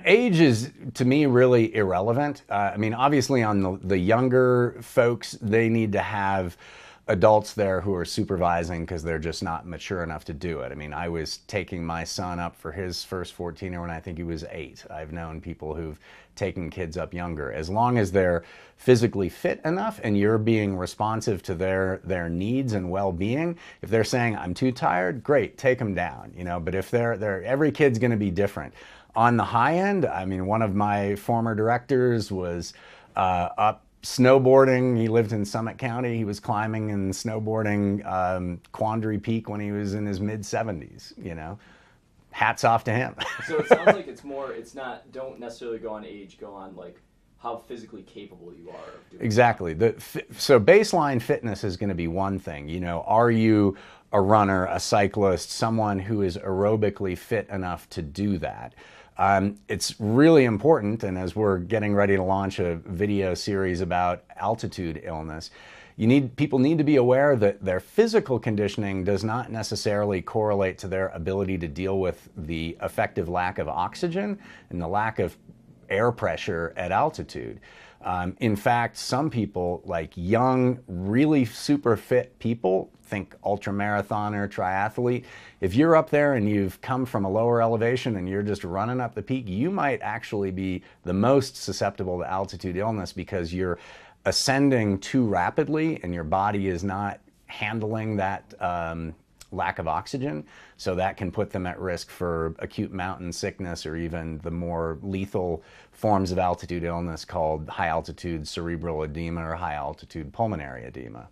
Age is, to me, really irrelevant. I mean, obviously on the younger folks, they need to have adults there who are supervising because they're just not mature enough to do it. I mean, I was taking my son up for his first 14er when I think he was 8. I've known people who've taken kids up younger. As long as they're physically fit enough and you're being responsive to their needs and well-being, if they're saying, I'm too tired, great, take them down, you know. But if they're every kid's going to be different. On the high end, I mean, one of my former directors was up snowboarding. He lived in Summit County. He was climbing and snowboarding Quandary Peak when he was in his mid-70s, you know. Hats off to him. So it sounds like it's not, don't necessarily go on age, go on like how physically capable you are of doing Exactly. So baseline fitness is going to be one thing. You know, are you a runner, a cyclist, someone who is aerobically fit enough to do that? It's really important, and as we're getting ready to launch a video series about altitude illness, people need to be aware that their physical conditioning does not necessarily correlate to their ability to deal with the effective lack of oxygen and the lack of air pressure at altitude. In fact, some people, like young, really super fit people, think ultramarathoner, triathlete, if you're up there and you've come from a lower elevation and you're just running up the peak, you might actually be the most susceptible to altitude illness because you're ascending too rapidly and your body is not handling that lack of oxygen. So that can put them at risk for acute mountain sickness or even the more lethal forms of altitude illness called high altitude cerebral edema or high altitude pulmonary edema.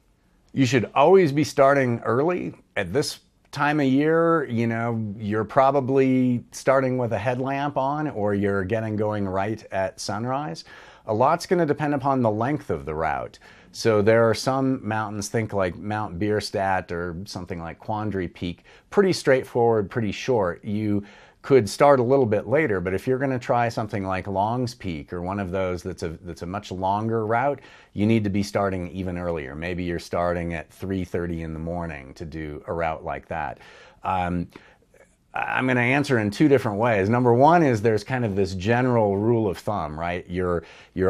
You should always be starting early. At this time of year, you know, you're probably starting with a headlamp on or you're getting going right at sunrise. A lot's going to depend upon the length of the route. So there are some mountains, think like Mount Bierstadt or something like Quandary Peak, pretty straightforward, pretty short. You could start a little bit later, but if you're going to try something like Long's Peak or one of those that's a much longer route, you need to be starting even earlier. Maybe you're starting at 3:30 in the morning to do a route like that. I'm going to answer in two different ways. Number one is there's kind of this general rule of thumb, right? You're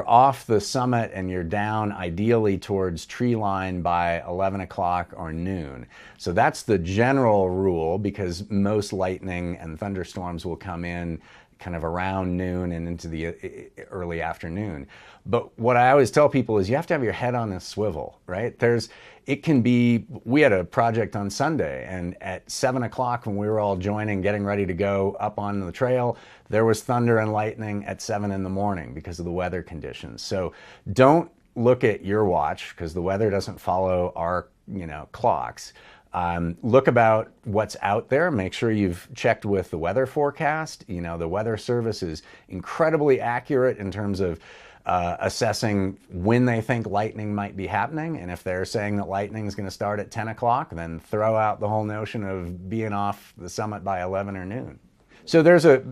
off the summit and you're down ideally towards tree line by 11 o'clock or noon. So that's the general rule because most lightning and thunderstorms will come in kind of around noon and into the early afternoon. But what I always tell people is you have to have your head on a swivel, right? It can be, we had a project on Sunday and at 7 o'clock when we were all joining, getting ready to go up on the trail, there was thunder and lightning at 7 in the morning because of the weather conditions. So don't look at your watch because the weather doesn't follow our, clocks. Look about what's out there. Make sure you've checked with the weather forecast. The Weather Service is incredibly accurate in terms of assessing when they think lightning might be happening. And if they're saying that lightning is going to start at 10 o'clock, then throw out the whole notion of being off the summit by 11 or noon. So there's a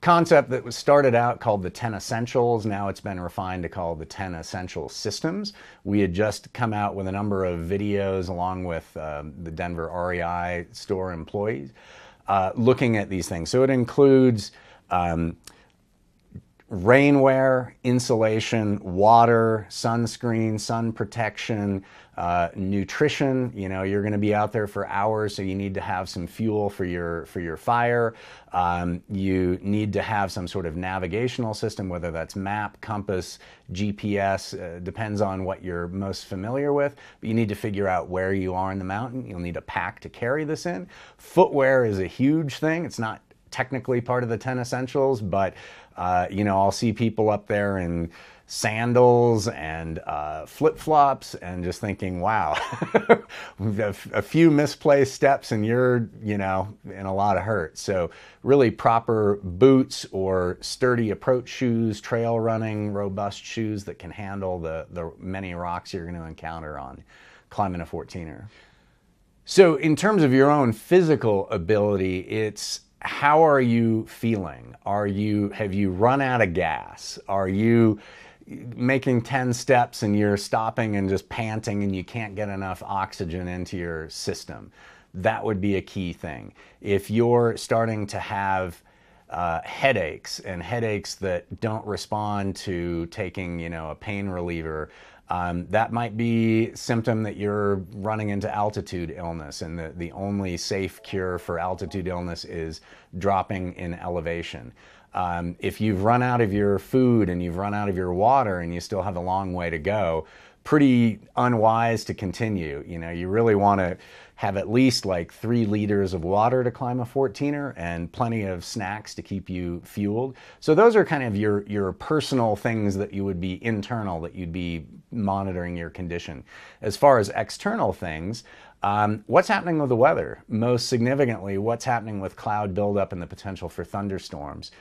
concept that was started out called the 10 Essentials. Now it's been refined to call the 10 Essential Systems. We had just come out with a number of videos along with the Denver REI store employees looking at these things. So it includes rainwear, insulation, water, sunscreen, sun protection, nutrition. You're going to be out there for hours, so you need to have some fuel for your fire. You need to have some sort of navigational system, whether that's map, compass, GPS, depends on what you're most familiar with. But you need to figure out where you are in the mountain. You'll need a pack to carry this in. Footwear is a huge thing. It's not technically part of the 10 Essentials, but I'll see people up there in sandals and flip-flops and just thinking, wow, a few misplaced steps and you're, in a lot of hurt. So really proper boots or sturdy approach shoes, trail running, robust shoes that can handle the many rocks you're going to encounter on climbing a 14er. So in terms of your own physical ability, it's how are you feeling? Have you run out of gas? Are you making 10 steps and you're stopping and just panting and you can't get enough oxygen into your system? That would be a key thing. If you're starting to have headaches and headaches that don't respond to taking, a pain reliever. That might be a symptom that you're running into altitude illness, and the only safe cure for altitude illness is dropping in elevation. If you've run out of your food and you've run out of your water and you still have a long way to go, pretty unwise to continue. You really want to have at least like 3 liters of water to climb a 14er and plenty of snacks to keep you fueled. So those are kind of your personal things that you would be internal, that you'd be monitoring your condition. As far as external things, what's happening with the weather? Most significantly, what's happening with cloud buildup and the potential for thunderstorms?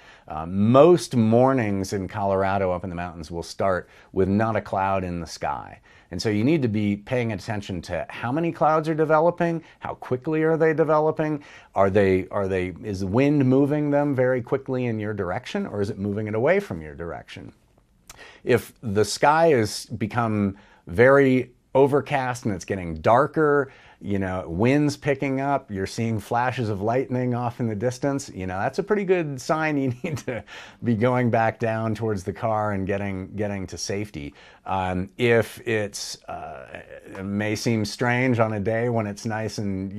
Most mornings in Colorado up in the mountains will start with not a cloud in the sky. And so you need to be paying attention to how many clouds are developing, how quickly are they developing, is the wind moving them very quickly in your direction, or is it moving it away from your direction? If the sky has become very overcast and it's getting darker, winds picking up, you're seeing flashes of lightning off in the distance, that's a pretty good sign you need to be going back down towards the car and getting to safety. If it may seem strange on a day when it's nice and,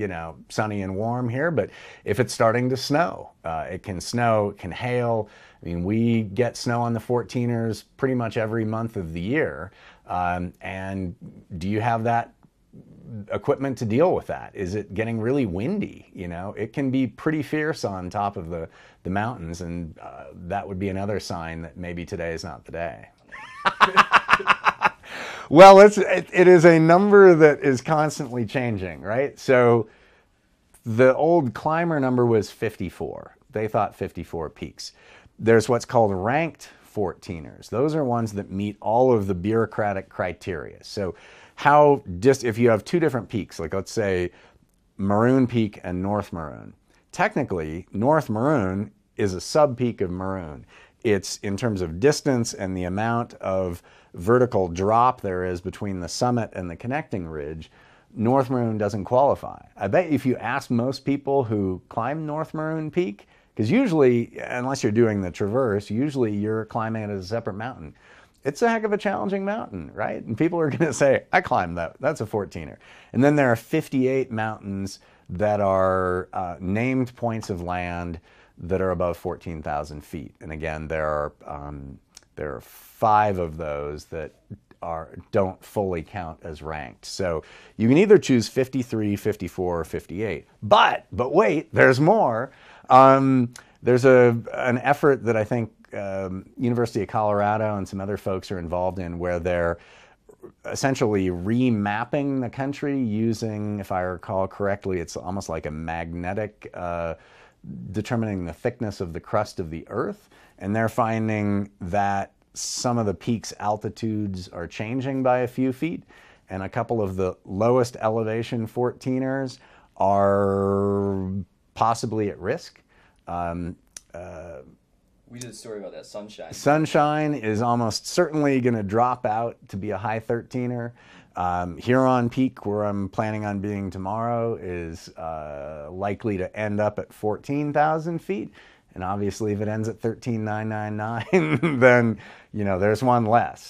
sunny and warm here, but if it's starting to snow, it can snow, it can hail. I mean, we get snow on the 14ers pretty much every month of the year. And do you have that equipment to deal with that? Is it getting really windy? It can be pretty fierce on top of the mountains, and that would be another sign that maybe today is not the day. Well, it is a number that is constantly changing, right? So the old climber number was 54. They thought 54 peaks. There's what's called ranked 14ers. Those are ones that meet all of the bureaucratic criteria. So if you have 2 different peaks, like let's say Maroon Peak and North Maroon, technically North Maroon is a sub-peak of Maroon. It's in terms of distance and the amount of vertical drop there is between the summit and the connecting ridge, North Maroon doesn't qualify. I bet if you ask most people who climb North Maroon Peak, because usually, unless you're doing the traverse, usually you're climbing it as a separate mountain. It's a heck of a challenging mountain, right? And people are going to say, I climbed that. That's a 14er. And then there are 58 mountains that are named points of land that are above 14,000 feet. And again, there are 5 of those that don't fully count as ranked. So you can either choose 53, 54, or 58. But wait, there's more. There's an effort that I think University of Colorado and some other folks are involved in, where they're essentially remapping the country using, if I recall correctly, it's almost like a magnetic, determining the thickness of the crust of the Earth. And they're finding that some of the peaks' altitudes are changing by a few feet, and a couple of the lowest elevation 14ers are possibly at risk. We did a story about that, Sunshine. Sunshine is almost certainly going to drop out to be a high 13er. Huron Peak, where I'm planning on being tomorrow, is likely to end up at 14,000 feet. And obviously, if it ends at 13,999, then, there's one less.